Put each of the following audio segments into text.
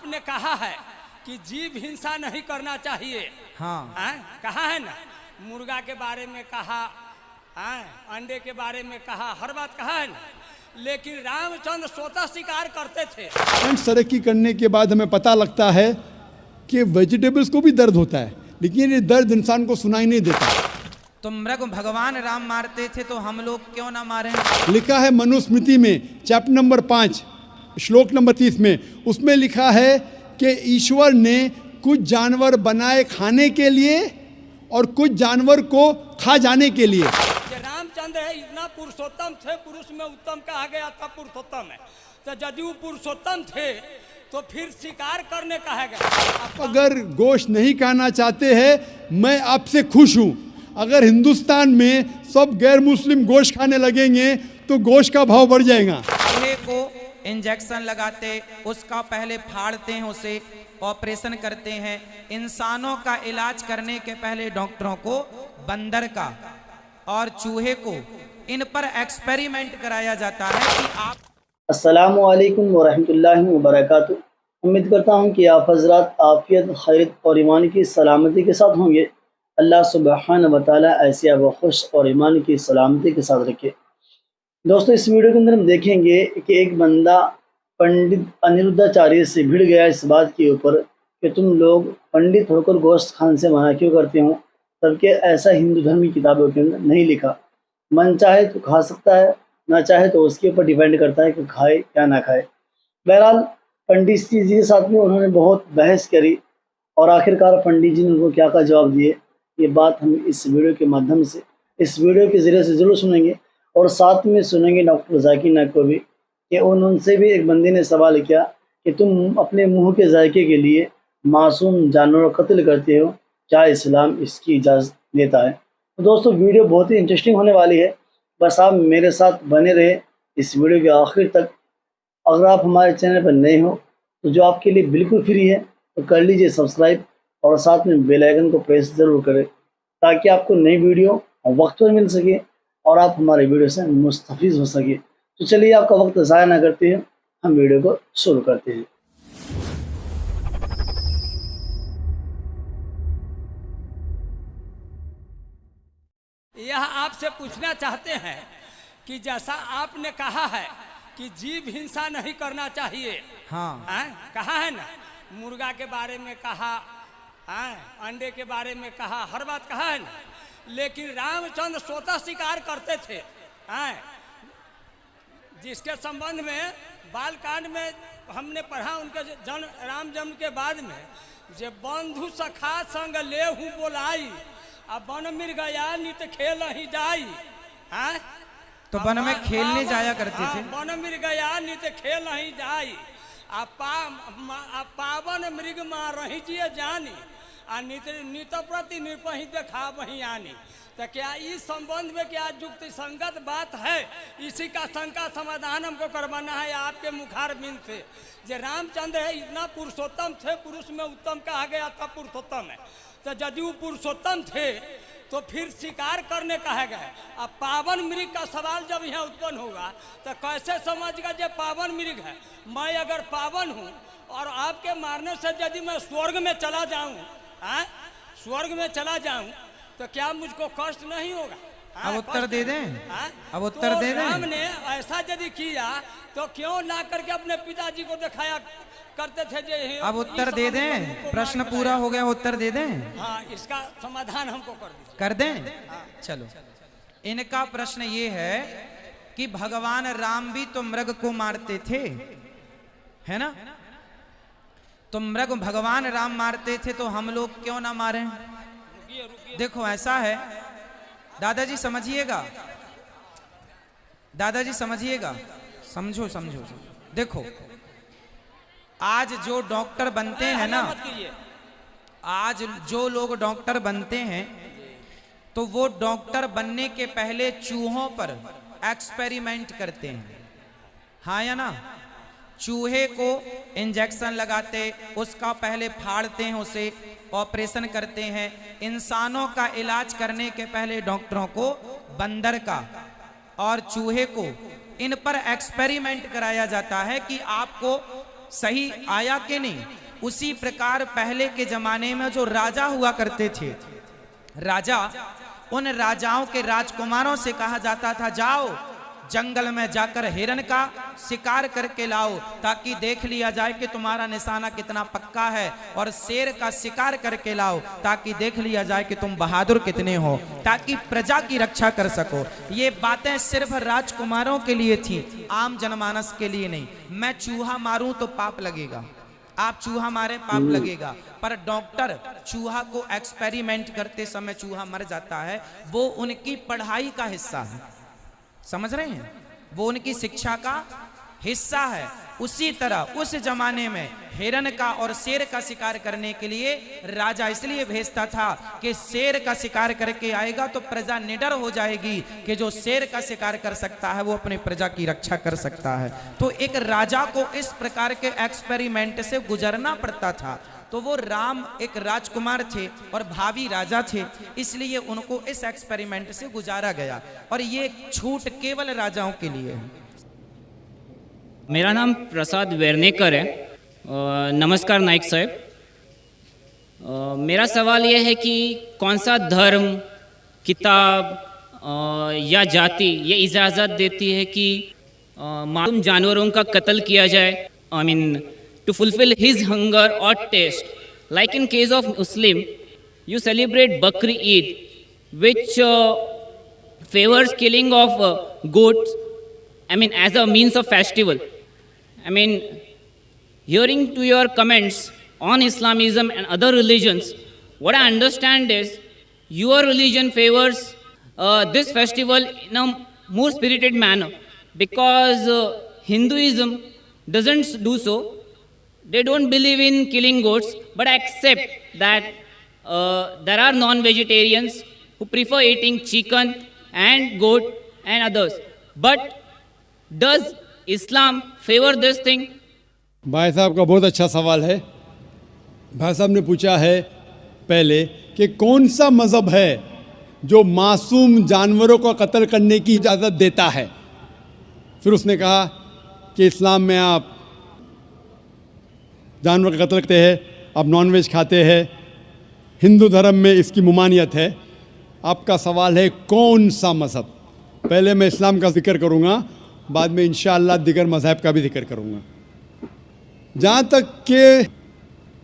आपने कहा है कि जीव हिंसा नहीं करना चाहिए। हाँ कहा है ना, मुर्गा के बारे में कहा, अंडे के बारे में कहा, हर बात कहा है ना। लेकिन रामचंद्र स्वतः शिकार करते थे। तरक्की करने के बाद हमें पता लगता है कि वेजिटेबल्स को भी दर्द होता है, लेकिन ये दर्द इंसान को सुनाई नहीं देता। तो मृग भगवान राम मारते थे तो हम लोग क्यों ना मारें? लिखा है मनुस्मृति में चैप्टर नंबर 5 श्लोक नंबर 30 में, उसमें लिखा है कि ईश्वर ने कुछ जानवर बनाए खाने के लिए और कुछ जानवर को खा जाने के लिए। रामचंद्र है इतना पुरुषोत्तम थे, पुरुष में उत्तम कहा गया था, पुरुषोत्तम है। तो यदि वो पुरुषोत्तम थे तो फिर शिकार करने कहा गया। अगर गोश्त नहीं खाना चाहते हैं, मैं आपसे खुश हूँ। अगर हिंदुस्तान में सब गैर मुस्लिम गोश्त खाने लगेंगे तो गोश्त का भाव बढ़ जाएगा। चूहे को इंजेक्शन लगाते, उसका पहले फाड़ते हैं, उसे ऑपरेशन करते हैं। इंसानों का इलाज करने के पहले डॉक्टरों को बंदर का और चूहे को इन पर एक्सपेरिमेंट कराया जाता है कि आप। अस्सलामु अलैकुम वरहमतुल्लाहि वबरकातुहू। उम्मीद करता हूँ कि आप हज़रात आफ़ियत, खैरियत और ईमान की सलामती के साथ होंगे। अल्लाह सुब्हानहू व तआला ऐसी आप खुश और ईमान की सलामती के साथ रखे। दोस्तों, इस वीडियो के अंदर हम देखेंगे कि एक बंदा पंडित अनिरुद्धाचार्य से भिड़ गया इस बात के ऊपर कि तुम लोग पंडित होकर गोश्त खाने से मना क्यों करते हो, जबकि ऐसा हिंदू धर्म की किताबों के अंदर नहीं लिखा। मन चाहे तो खा सकता है, ना चाहे तो उसके ऊपर डिपेंड करता है कि खाए या ना खाए। बहरहाल पंडित जी के साथ में उन्होंने बहुत बहस करी और आखिरकार पंडित जी ने उनको क्या का जवाब दिए, ये बात हम इस वीडियो के माध्यम से, इस वीडियो के ज़रिए से ज़रूर सुनेंगे। और साथ में सुनेंगे डॉक्टर जाकिर नाइक को भी कि उनसे भी एक बंदे ने सवाल किया कि तुम अपने मुँह के जायके के लिए मासूम जानवरों का कत्ल करते हो, क्या इस्लाम इसकी इजाज़त देता है। तो दोस्तों, वीडियो बहुत ही इंटरेस्टिंग होने वाली है, बस आप मेरे साथ बने रहे इस वीडियो के आखिर तक। अगर आप हमारे चैनल पर नए हो तो जो आपके लिए बिल्कुल फ्री है तो कर लीजिए सब्सक्राइब और साथ में बेल आइकन को प्रेस ज़रूर करें ताकि आपको नई वीडियो वक्त पर मिल सके और आप हमारे वीडियो से मुस्तफ़ीज़ हो सके। तो चलिए आपका वक्त ज़ाया ना करते हैं, हम वीडियो को शुरू करते हैं। यह आपसे पूछना चाहते हैं कि जैसा आपने कहा है कि जीव हिंसा नहीं करना चाहिए। हाँ कहा है ना, मुर्गा के बारे में कहा, अंडे के बारे में कहा, हर बात कहा है ना। लेकिन रामचंद्र स्वतः शिकार करते थे, जिसके संबंध में बालकांड में हमने पढ़ा। उनके राम जन्म के बाद में जे बंधु सखा संग लेहु बोलाई, अब वन मृगया नित खेल ही जाई। तो वन में खेलने जाया करते थे। वन मृगया नित खेल ही जाई, पावन मृग माँ रही जिए जानी, आ नित प्रति निपही देखा वही आनी। तो क्या इस संबंध में क्या युक्ति संगत बात है? इसी का शंका समाधान हमको करवाना है आपके मुखार बिंद से। जो रामचंद्र है इतना पुरुषोत्तम थे, पुरुष में उत्तम कहा गया था, पुरुषोत्तम है। तो यदि वो पुरुषोत्तम थे तो फिर शिकार करने कहा गया। अब पावन मृग का सवाल जब यहाँ उत्पन्न होगा तो कैसे समझगा जो पावन मृग है? मैं अगर पावन हूँ और आपके मारने से यदि मैं स्वर्ग में चला जाऊँ, स्वर्ग में चला जाऊँ तो क्या मुझको कष्ट नहीं होगा? अब उत्तर दे दें, अब उत्तर दे दें। राम ने ऐसा यदि किया तो क्यों ला करके अपने पिताजी को दिखाया करते थे? जे अब उत्तर दे दें, प्रश्न पूरा हो गया, उत्तर दे दें। हाँ, इसका समाधान हमको कर दीजिए। कर दें? चलो, इनका प्रश्न ये है कि भगवान राम भी तो मृग को मारते थे, है ना? तो मृग भगवान राम मारते थे तो हम लोग क्यों ना मारें? देखो ऐसा है, दादाजी समझिएगा, दादाजी समझिएगा, समझो समझो। देखो, आज जो डॉक्टर बनते हैं ना, आज जो लोग डॉक्टर बनते हैं तो वो डॉक्टर बनने के पहले चूहों पर एक्सपेरिमेंट करते हैं, हाँ या ना? चूहे को इंजेक्शन लगाते, उसका पहले फाड़ते हैं, उसे ऑपरेशन करते हैं। इंसानों का इलाज करने के पहले डॉक्टरों को बंदर का और चूहे को इन पर एक्सपेरिमेंट कराया जाता है कि आपको सही आया कि नहीं? उसी प्रकार पहले के जमाने में जो राजा हुआ करते थे, राजा, उन राजाओं के राजकुमारों से कहा जाता था जाओ जंगल में जाकर हिरन का शिकार करके लाओ ताकि देख लिया जाए कि तुम्हारा निशाना कितना पक्का है, और शेर का शिकार करके लाओ ताकि देख लिया जाए कि तुम बहादुर कितने हो, ताकि प्रजा की रक्षा कर सको। ये बातें सिर्फ राजकुमारों के लिए थी, आम जनमानस के लिए नहीं। मैं चूहा मारूं तो पाप लगेगा, आप चूहा मारे पाप लगेगा, पर डॉक्टर चूहा को एक्सपेरिमेंट करते समय चूहा मर जाता है, वो उनकी पढ़ाई का हिस्सा है, समझ रहे हैं? वो उनकी शिक्षा का हिस्सा है। उसी तरह उस जमाने में हिरन का और शेर का शिकार करने के लिए राजा इसलिए भेजता था कि शेर का शिकार करके आएगा तो प्रजा निडर हो जाएगी कि जो शेर का शिकार कर सकता है वो अपनी प्रजा की रक्षा कर सकता है। तो एक राजा को इस प्रकार के एक्सपेरिमेंट से गुजरना पड़ता था। तो वो राम एक राजकुमार थे और भावी राजा थे, इसलिए उनको इस एक्सपेरिमेंट से गुजारा गया, और ये छूट केवल राजाओं के लिए है। मेरा नाम प्रसाद वेर्नेकर है। नमस्कार नाइक साहब। मेरा सवाल यह है कि कौन सा धर्म, किताब या जाति ये इजाज़त देती है कि मासूम जानवरों का कत्ल किया जाए, I mean to fulfill his hunger or taste. Like in case of Muslim, you celebrate Bakri Eid, which favors killing of goats, I mean as a means of festival. I mean, hearing to your comments on Islamism and other religions, what I understand is your religion favors this festival in a more spirited manner, because Hinduism doesn't do so. They don't believe in killing goats, but accept that there are non-vegetarians who prefer eating chicken and goat and others. But does Islam favor this thing? भाई साहब का बहुत अच्छा सवाल है। भाई साहब ने पूछा है पहले कि कौन सा मज़हब है जो मासूम जानवरों को कत्ल करने की इजाज़त देता है। फिर उसने कहा कि इस्लाम में आप जानवर का कत्ल करते हैं, आप नॉनवेज खाते हैं, हिंदू धर्म में इसकी ममानियत है। आपका सवाल है कौन सा मज़हब। पहले मैं इस्लाम का जिक्र करूँगा, बाद में इंशाअल्लाह दिगर मज़हब का भी जिक्र करूँगा। जहाँ तक कि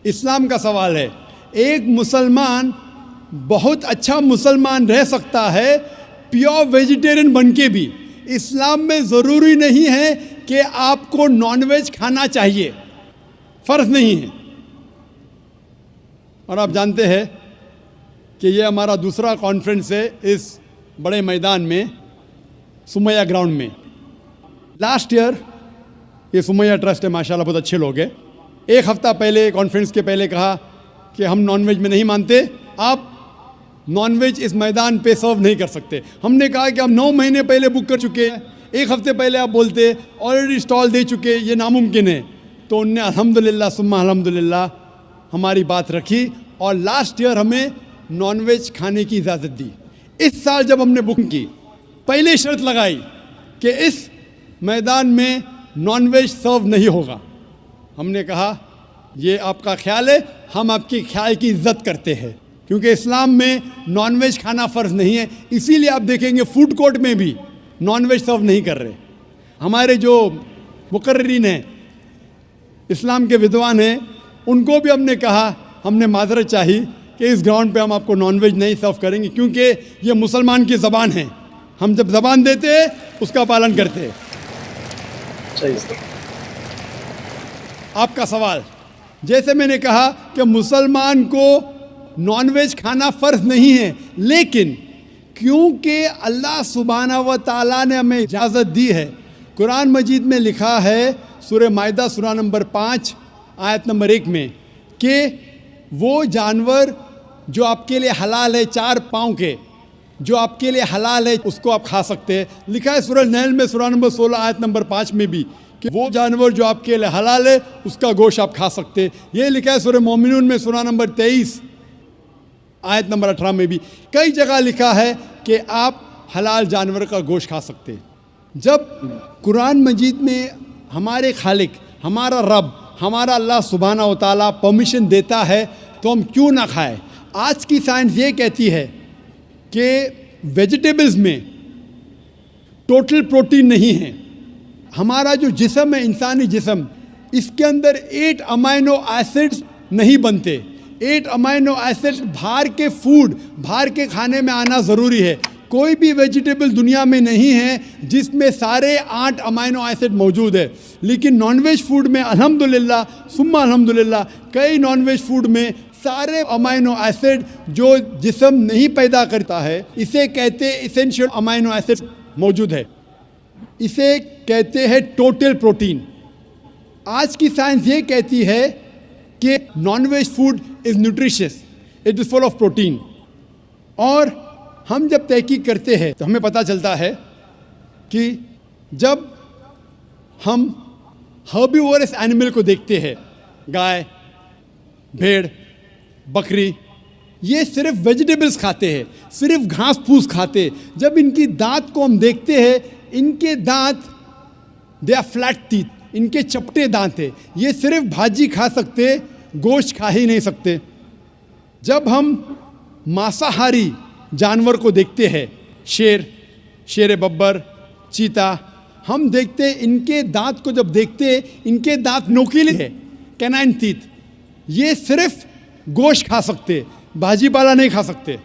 इस्लाम का सवाल है, एक मुसलमान बहुत अच्छा मुसलमान रह सकता है प्योर वेजिटेरियन बन के भी। इस्लाम में ज़रूरी नहीं है कि आपको नॉनवेज खाना चाहिए, फ़र्ज़ नहीं है। और आप जानते हैं कि ये हमारा दूसरा कॉन्फ्रेंस है इस बड़े मैदान में, सुमैया ग्राउंड में। लास्ट ईयर ये सुमैया ट्रस्ट है, माशाल्लाह बहुत अच्छे लोग हैं। एक हफ़्ता पहले कॉन्फ्रेंस के पहले कहा कि हम नॉनवेज में नहीं मानते, आप नॉनवेज इस मैदान पे सर्व नहीं कर सकते। हमने कहा कि हम 9 महीने पहले बुक कर चुके हैं, एक हफ़्ते पहले आप बोलते ऑलरेडी स्टॉल दे चुके, ये नामुमकिन है। तो उनने अल्हम्दुलिल्लाह सुम्मा अल्हम्दुलिल्लाह हमारी बात रखी और लास्ट ईयर हमें नॉनवेज खाने की इजाज़त दी। इस साल जब हमने बुक की, पहले शर्त लगाई कि इस मैदान में नॉनवेज सर्व नहीं होगा। हमने कहा ये आपका ख्याल है, हम आपके ख्याल की इज्जत करते हैं, क्योंकि इस्लाम में नॉनवेज खाना फ़र्ज़ नहीं है। इसीलिए आप देखेंगे फूड कोर्ट में भी नॉनवेज सर्व नहीं कर रहे। हमारे जो मुकर्रिरीन हैं, इस्लाम के विद्वान हैं, उनको भी हमने कहा, हमने माजरत चाही कि इस ग्राउंड पे हम आपको नॉनवेज नहीं सर्व करेंगे, क्योंकि ये मुसलमान की ज़बान है। हम जब ज़बान देते हैं उसका पालन करते हैं। आपका सवाल, जैसे मैंने कहा कि मुसलमान को नॉनवेज खाना फ़र्ज़ नहीं है, लेकिन क्योंकि अल्लाह सुब्हानहू व तआला ने हमें इजाज़त दी है। कुरान मजीद में लिखा है सूरह माइदा सूरा नंबर 5 आयत नंबर 1 में कि वो जानवर जो आपके लिए हलाल है, 4 पाँव के, जो आपके लिए हलाल है उसको आप खा सकते हैं। लिखा है सूरह नहल में सूरा नंबर 16 आयत नंबर 5 में भी कि वो जानवर जो आपके लिए हलाल है उसका गोश्त आप खा सकते हैं। ये लिखा है सूरह मोमिनून में सूरा नंबर 23 आयत नंबर 18 में भी। कई जगह लिखा है कि आप हलाल जानवर का गोश्त खा सकते हैं। जब कुरान मजीद में हमारे खालिक, हमारा रब हमारा अल्लाह सुब्हाना व तआला परमिशन देता है तो हम क्यों ना खाएं। आज की साइंस ये कहती है कि वेजिटेबल्स में टोटल प्रोटीन नहीं है। हमारा जो जिस्म है, इंसानी जिस्म, इसके अंदर 8 अमाइनो एसिड्स नहीं बनते। 8 अमाइनो एसिड्स बाहर के फूड, बाहर के खाने में आना ज़रूरी है। कोई भी वेजिटेबल दुनिया में नहीं है जिसमें सारे 8 अमाइनो एसिड मौजूद है। लेकिन नॉनवेज फूड में अल्हम्दुलिल्लाह सुम्मा अल्हम्दुलिल्लाह कई नॉनवेज फूड में सारे अमाइनो एसिड जो जिस्म नहीं पैदा करता है, इसे कहते हैं इसेंशियल अमाइनो एसिड मौजूद है। इसे कहते हैं टोटल प्रोटीन। आज की साइंस ये कहती है कि non veg food is nutritious, it is full of protein. और हम जब तहकीक करते हैं तो हमें पता चलता है कि जब हम हर्बीवोरस एनिमल को देखते हैं, गाय, भेड़, बकरी, ये सिर्फ वेजिटेबल्स खाते हैं, सिर्फ घास फूस खाते हैं। जब इनकी दांत को हम देखते हैं, इनके दांत दे आर फ्लैट टीथ, इनके चपटे दांत है। ये सिर्फ भाजी खा सकते, गोश्त खा ही नहीं सकते। जब हम मांसाहारी जानवर को देखते हैं, शेर बब्बर, चीता, हम देखते हैं इनके दांत को जब देखते हैं, इनके दांत नोकीले हैं, कैनाइन टीथ। ये सिर्फ गोश्त खा सकते, भाजी पाला नहीं खा सकते।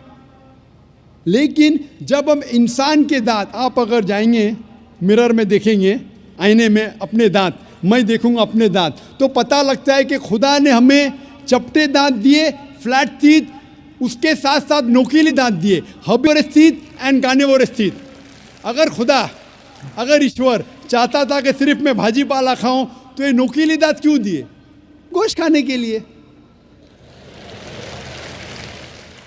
लेकिन जब हम इंसान के दांत, आप अगर जाएंगे मिरर में देखेंगे, आईने में अपने दांत, मैं देखूंगा अपने दांत, तो पता लगता है कि खुदा ने हमें चपटे दांत दिए, फ्लैट टीथ, उसके साथ साथ नोकीले दांत दिए, herbivorous teeth and carnivorous teeth. अगर ईश्वर चाहता था कि सिर्फ मैं भाजी पाला खाऊं, तो ये नोकीले दांत क्यों दिए? गोश्त खाने के लिए।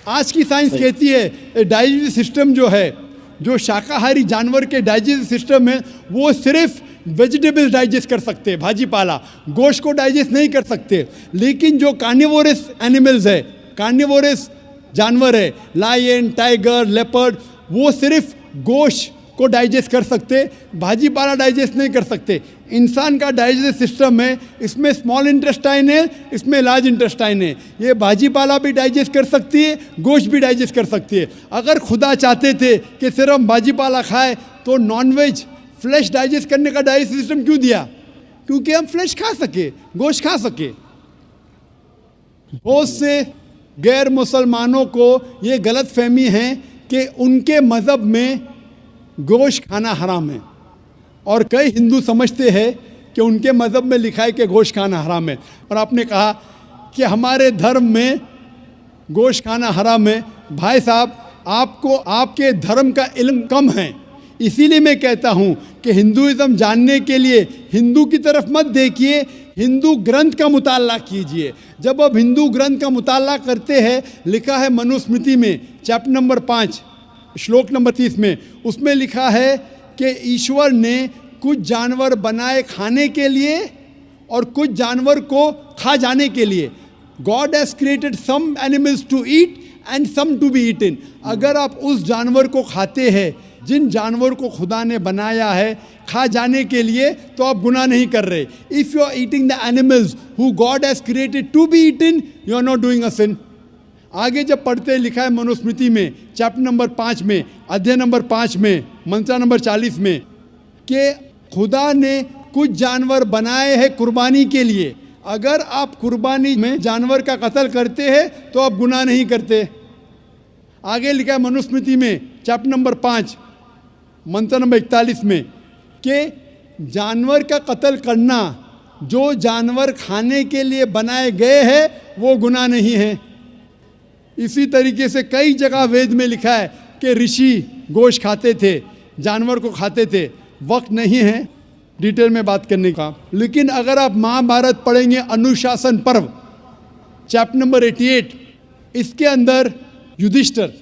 आज की साइंस कहती है डाइजेस्टिव सिस्टम जो है, जो शाकाहारी जानवर के डाइजेस्टिव सिस्टम है, वो सिर्फ वेजिटेबल्स डाइजेस्ट कर सकते हैं, भाजी पाला, गोश्त को डाइजेस्ट नहीं कर सकते। लेकिन जो कार्निवोरस एनिमल्स है, कार्निवोरस जानवर है, लायन, टाइगर, लेपर्ड, वो सिर्फ गोश्त को डाइजेस्ट कर सकते, भाजी पाला डाइजेस्ट नहीं कर सकते। इंसान का डाइजेस्टिव सिस्टम है, इसमें स्मॉल इंटेस्टाइन है, इसमें लार्ज इंटेस्टाइन है। ये भाजी पाला भी डाइजेस्ट कर सकती है, गोश्त भी डाइजेस्ट कर सकती है। अगर खुदा चाहते थे कि सिर्फ हम भाजी पाला खाए, तो नॉनवेज फ्लैश डाइजेस्ट करने का डाइजेस्टिव सिस्टम क्यों दिया? क्योंकि हम फ्लैश खा सके, गोश्त खा सके। बहुत से गैर मुसलमानों को ये गलत फहमी है कि उनके मज़हब में गोश्त खाना हराम है, और कई हिंदू समझते हैं कि उनके मज़हब में लिखा है कि गोश्त खाना हराम है। और आपने कहा कि हमारे धर्म में गोश्त खाना हराम है। भाई साहब, आपको आपके धर्म का इल्म कम है, इसीलिए मैं कहता हूँ कि हिंदुइज़्म जानने के लिए हिंदू की तरफ मत देखिए, हिंदू ग्रंथ का मुताला कीजिए। जब आप हिंदू ग्रंथ का मुताला करते हैं, लिखा है मनुस्मृति में चैप्टर नंबर 5 श्लोक नंबर 30 में, उसमें लिखा है कि ईश्वर ने कुछ जानवर बनाए खाने के लिए और कुछ जानवर को खा जाने के लिए। God has created some animals to eat and some to be eaten. अगर आप उस जानवर को खाते हैं जिन जानवर को खुदा ने बनाया है खा जाने के लिए, तो आप गुनाह नहीं कर रहे। If you are eating the animals who God has created to be eaten, you are not doing a sin. आगे जब पढ़ते लिखा है मनुस्मृति में चैप्टर नंबर 5 में, अध्याय नंबर 5 में, मंत्र नंबर 40 में, कि खुदा ने कुछ जानवर बनाए हैं कुर्बानी के लिए। अगर आप कुर्बानी में जानवर का कत्ल करते हैं तो आप गुनाह नहीं करते। आगे लिखा है मनुस्मृति में चैप्टर नंबर 5 मंत्र नंबर 41 में कि जानवर का कत्ल करना, जो जानवर खाने के लिए बनाए गए हैं, वो गुनाह नहीं है। इसी तरीके से कई जगह वेद में लिखा है कि ऋषि गोश्त खाते थे, जानवर को खाते थे। वक्त नहीं है डिटेल में बात करने का, लेकिन अगर आप महाभारत पढ़ेंगे अनुशासन पर्व चैप्टर नंबर 88, इसके अंदर युधिष्ठिर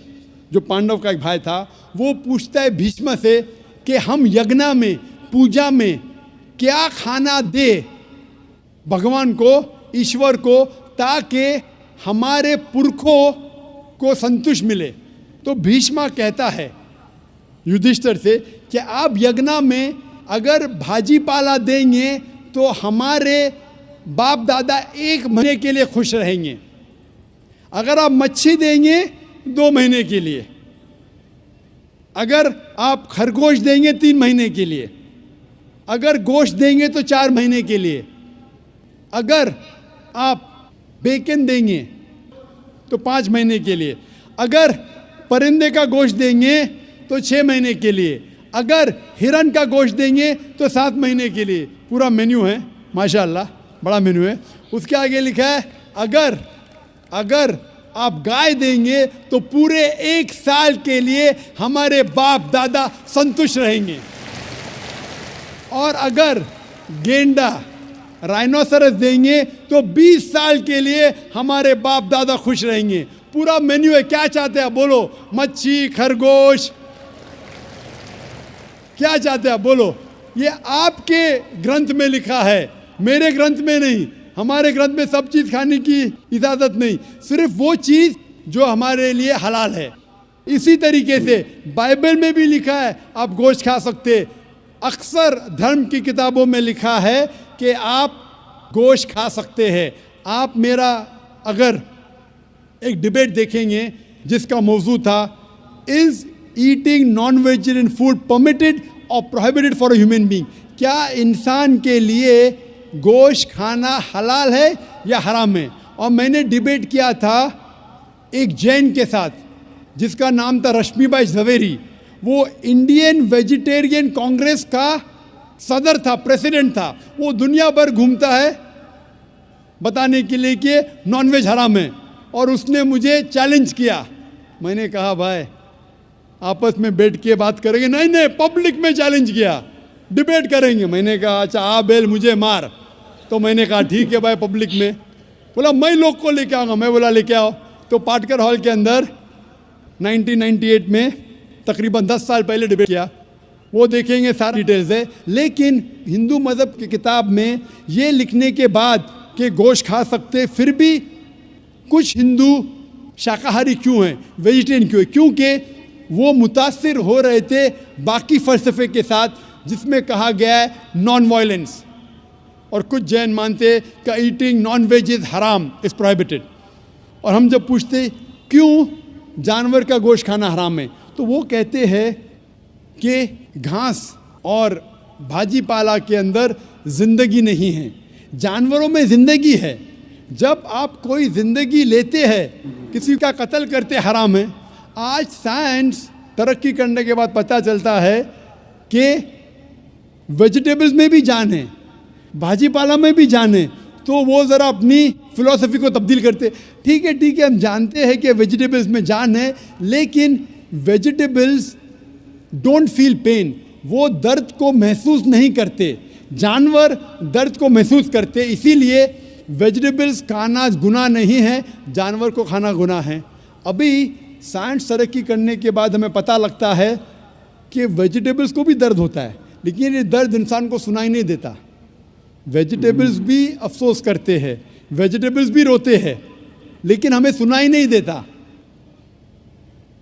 जो पांडव का एक भाई था, वो पूछता है भीष्म से कि हम यज्ञ में, पूजा में क्या खाना दे भगवान को, ईश्वर को, ताकि हमारे पुरखों को संतुष्ट मिले। तो भीष्म कहता है युधिष्ठिर से कि आप यज्ञ में अगर भाजी पाला देंगे तो हमारे बाप दादा 1 महीने के लिए खुश रहेंगे। अगर आप मच्छी देंगे 2 महीने के लिए, अगर आप खरगोश देंगे 3 महीने के लिए, अगर गोश्त देंगे तो 4 महीने के लिए, अगर आप बेकन देंगे तो 5 महीने के लिए, अगर परिंदे का गोश्त देंगे तो 6 महीने के लिए, अगर हिरन का गोश्त देंगे तो 7 महीने के लिए। पूरा मेन्यू है माशाल्लाह, बड़ा मेन्यू है। उसके आगे लिखा है अगर आप गाय देंगे तो पूरे 1 साल के लिए हमारे बाप दादा संतुष्ट रहेंगे, और अगर गेंडा राइनोसरस देंगे तो 20 साल के लिए हमारे बाप दादा खुश रहेंगे। पूरा मेन्यू है। क्या चाहते हैं बोलो? मच्छी, खरगोश, क्या चाहते हैं बोलो? ये आपके ग्रंथ में लिखा है, मेरे ग्रंथ में नहीं। हमारे ग्रंथ में सब चीज़ खाने की इजाज़त नहीं, सिर्फ वो चीज़ जो हमारे लिए हलाल है। इसी तरीके से बाइबल में भी लिखा है आप गोश्त खा सकते। अक्सर धर्म की किताबों में लिखा है कि आप गोश्त खा सकते हैं। आप मेरा अगर एक डिबेट देखेंगे जिसका मौजू था is eating non vegetarian food permitted और prohibited for a human being, क्या इंसान के लिए गोश्त खाना हलाल है या हराम है? और मैंने डिबेट किया था एक जैन के साथ जिसका नाम था रश्मिबाई झवेरी। वो इंडियन वेजिटेरियन कांग्रेस का सदर था, प्रेसिडेंट था। वो दुनिया भर घूमता है बताने के लिए कि नॉनवेज हराम है, और उसने मुझे चैलेंज किया। मैंने कहा भाई आपस में बैठ के बात करेंगे। नहीं, पब्लिक में चैलेंज किया, डिबेट करेंगे। मैंने कहा अच्छा आ बेल मुझे मार। तो मैंने कहा ठीक है भाई, पब्लिक में। बोला मैं लोग को लेके आऊँगा। मैं बोला लेके आओ। तो पाटकर हॉल के अंदर 1998 में तकरीबन 10 साल पहले डिबेट किया। वो देखेंगे सारी डिटेल्स है। लेकिन हिंदू मज़हब की किताब में ये लिखने के बाद कि गोश्त खा सकते, फिर भी कुछ हिंदू शाकाहारी क्यों हैं, वेजिटेरियन क्यों है? क्योंकि वो मुतासिर हो रहे थे बाकी फ़लसफ़े के साथ जिसमें कहा गया है नॉन वायलेंस। और कुछ जैन मानते कि ईटिंग नॉन वेज इज़ हराम, इज़ प्रोहिबिटेड। और हम जब पूछते क्यों जानवर का गोश्त खाना हराम है, तो वो कहते हैं कि घास और भाजी पाला के अंदर ज़िंदगी नहीं है, जानवरों में ज़िंदगी है। जब आप कोई ज़िंदगी लेते हैं, किसी का कत्ल करते हराम है। आज साइंस तरक्की करने के बाद पता चलता है कि वेजिटेबल्स में भी जान है, भाजी पाला में भी जान है। तो वो ज़रा अपनी फ़िलॉसफी को तब्दील करते। ठीक है, हम जानते हैं कि वेजिटेबल्स में जान है, लेकिन वेजिटेबल्स डोंट फील पेन, वो दर्द को महसूस नहीं करते। जानवर दर्द को महसूस करते, इसीलिए वेजिटेबल्स खाना गुनाह नहीं है, जानवर को खाना गुनाह है। अभी साइंस तरक्की करने के बाद हमें पता लगता है कि वेजिटेबल्स को भी दर्द होता है, लेकिन ये दर्द इंसान को सुनाई नहीं देता। वेजिटेबल्स भी अफसोस करते हैं, वेजिटेबल्स भी रोते हैं, लेकिन हमें सुनाई नहीं देता।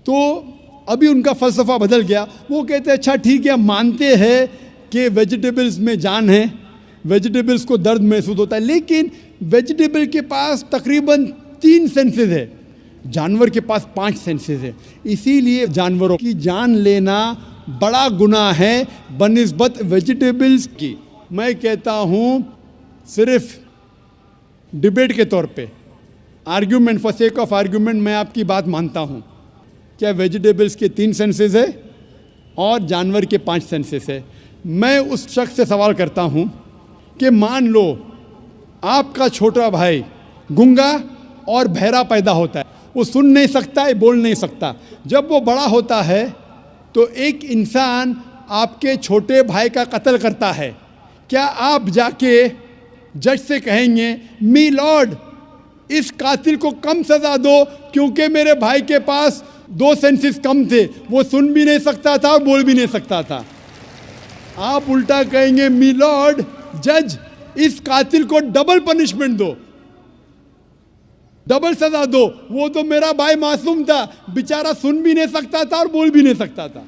तो अभी उनका फ़लसफ़ा बदल गया। वो कहते हैं अच्छा ठीक है, मानते हैं कि वेजिटेबल्स में जान है, वेजिटेबल्स को दर्द महसूस होता है, लेकिन वेजिटेबल के पास तकरीबन 3 सेंसेस है, जानवर के पास 5 सेंसेस है। इसीलिए जानवरों की जान लेना बड़ा गुनाह है बनिस्बत वेजिटेबल्स की। मैं कहता हूँ सिर्फ डिबेट के तौर पे, argument, for sake of argument, मैं आपकी बात मानता हूँ। क्या वेजिटेबल्स के 3 सेंसेस है और जानवर के 5 सेंसेस है? मैं उस शख्स से सवाल करता हूँ कि मान लो आपका छोटा भाई गूंगा और बहरा पैदा होता है, वो सुन नहीं सकता है, बोल नहीं सकता। जब वो बड़ा होता है तो एक इंसान आपके छोटे भाई का कत्ल करता है, क्या आप जाके जज से कहेंगे मी लॉर्ड इस कातिल को कम सज़ा दो क्योंकि मेरे भाई के पास 2 सेंसेस कम थे, वो सुन भी नहीं सकता था और बोल भी नहीं सकता था? आप उल्टा कहेंगे मी लॉर्ड जज इस कातिल को डबल पनिशमेंट दो, डबल सजा दो, वो तो मेरा भाई मासूम था, बेचारा सुन भी नहीं सकता था और बोल भी नहीं सकता था।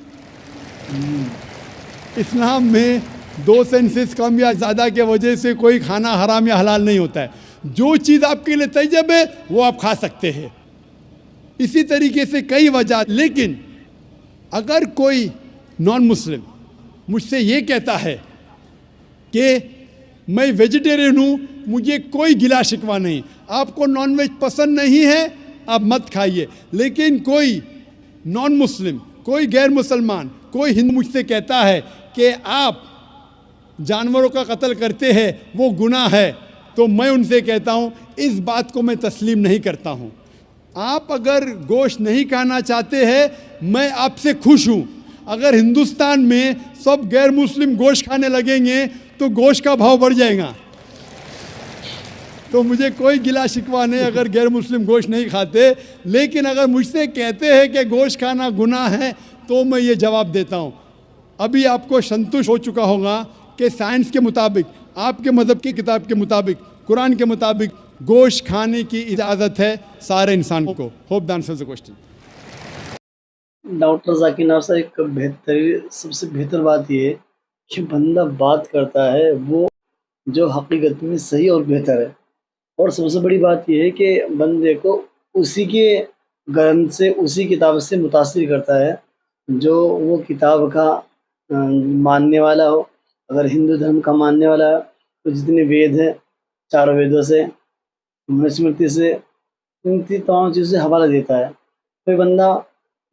इस्लाम में 2 सेंसेस कम या ज़्यादा के वजह से कोई खाना हराम या हलाल नहीं होता है। जो चीज़ आपके लिए तैयब है वो आप खा सकते हैं। इसी तरीके से कई वजह। लेकिन अगर कोई नॉन मुस्लिम मुझसे ये कहता है कि मैं वेजिटेरियन हूँ, मुझे कोई गिला शिकवा नहीं, आपको नॉन वेज पसंद नहीं है आप मत खाइए, लेकिन कोई नॉन मुस्लिम, कोई गैर मुसलमान, कोई हिंदू मुझसे कहता है कि आप जानवरों का कत्ल करते हैं वो गुनाह है, तो मैं उनसे कहता हूँ इस बात को मैं तस्लीम नहीं करता हूँ। आप अगर गोश्त नहीं खाना चाहते हैं मैं आपसे खुश हूँ। अगर हिंदुस्तान में सब गैर मुस्लिम गोश्त खाने लगेंगे तो गोश्त का भाव बढ़ जाएगा। तो मुझे कोई गिला शिकवा नहीं अगर गैर मुस्लिम गोश्त नहीं खाते, लेकिन अगर मुझसे कहते हैं कि गोश्त खाना गुनाह है तो मैं ये जवाब देता हूँ। अभी आपको संतुष्ट हो चुका होगा कि साइंस के मुताबिक, आपके मज़हब की किताब के मुताबिक, कुरान के मुताबिक गोश्त खाने की इजाज़त है सारे इंसान को। Hope the answer the question. Doctor Zakir Naik साहब, एक बेहतर सबसे बेहतर बात ये है कि बंदा बात करता है वो जो हकीकत में सही और बेहतर है, और सबसे बड़ी बात ये है कि बंदे को उसी के ग्रंथ से, उसी किताब से मुतासिर करता है जो वो किताब का मानने वाला हो। अगर हिंदू धर्म का मानने वाला है तो जितने वेद हैं, चारों वेदों से, स्मृति से, इन तमाम चीज़ों से हवाला देता है। कोई बंदा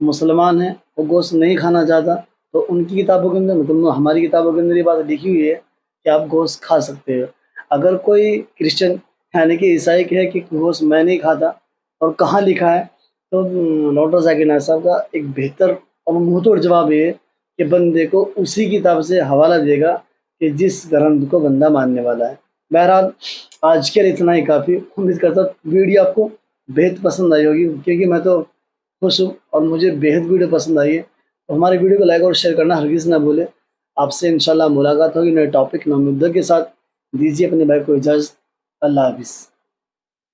मुसलमान है, वो गोश्त नहीं खाना चाहता, तो उनकी किताबों के अंदर, मतलब हमारी किताबों के अंदर ये बात लिखी हुई है कि आप गोश्त खा सकते हो। अगर कोई क्रिश्चियन यानी कि ईसाई है कि गोश्त मैं नहीं खाता, और कहाँ लिखा है, तो डॉक्टर जाकिर नायक साहब का एक बेहतर और मुंहतोड़ जवाब ये है कि बंदे को उसी किताब से हवाला देगा कि जिस ग्रंथ को बंदा मानने वाला है। बहरहाल आज के लिए इतना ही काफ़ी। उम्मीद करता हूँ वीडियो आपको बेहद पसंद आई होगी, क्योंकि मैं तो खुश हूँ और मुझे बेहद वीडियो पसंद आई है। तो हमारे वीडियो को लाइक और शेयर करना हरगिज़ ना भूलें। आपसे इंशाल्लाह मुलाकात होगी नए टॉपिक, नए मुद्दे के साथ। दीजिए अपने भाई को इजाज़त। अल्लाह हाफिज़।